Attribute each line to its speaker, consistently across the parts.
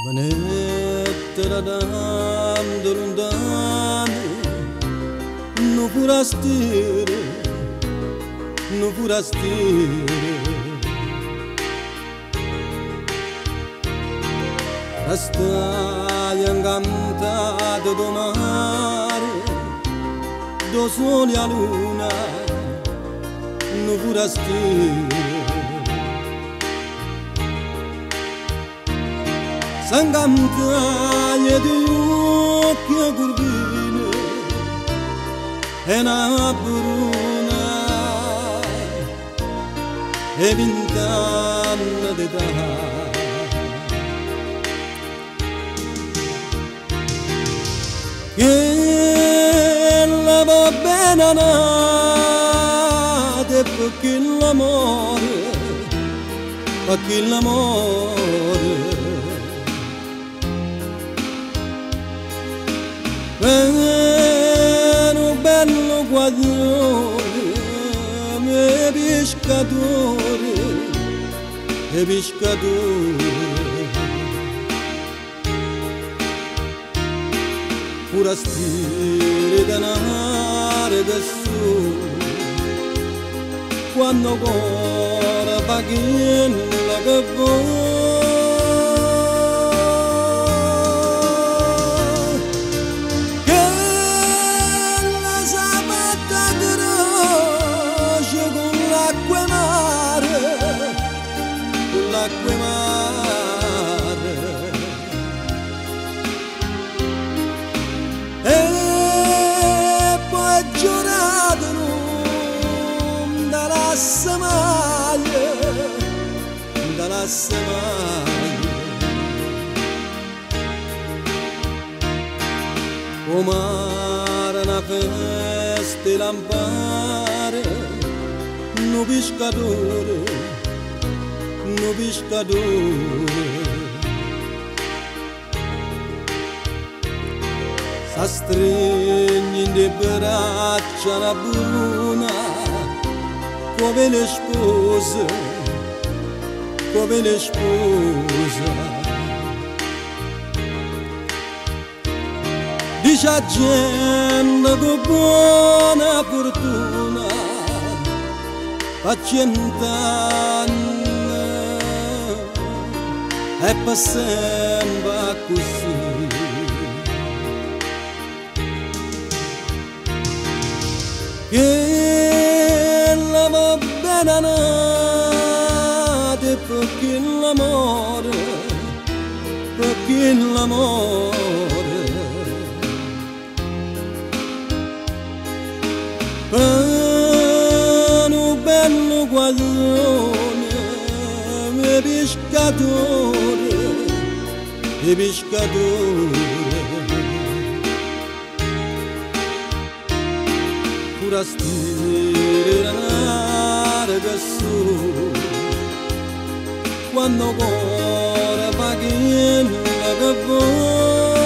Speaker 1: Manette da dando lontano, non forastire, non forastire. Rastaglia incantata do mare, do sole a luna, non forastire. S'ingantagne di occhi curvine e una bruna e 20 anni d'età. Che la va bene nata perché l'amore un bello guaglione, e pescatore, pura stile denare del sole, quando cuore fa quella che vuole. L'acqua mare e poi giurato dalla maglia come una festa e lampare un pescatore sa stringe in le braccia la bruna come le spose dice a gente con buona fortuna fa 100 anni e per sempre così. Che la va bene nata perché l'amore per un bello guaglione e pescatore, pura stile denare del sole, quando cuore fa quella che vuole.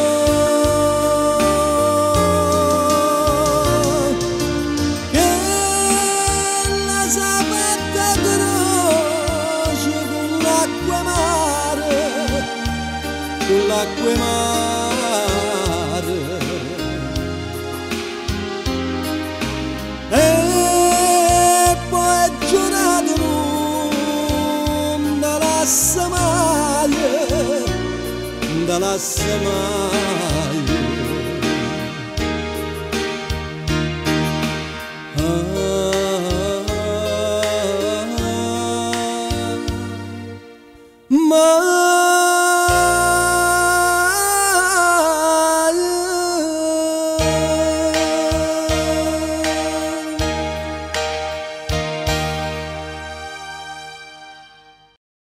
Speaker 1: Che la sapetta croce con l'acqua mare e poi giurato dalla maglia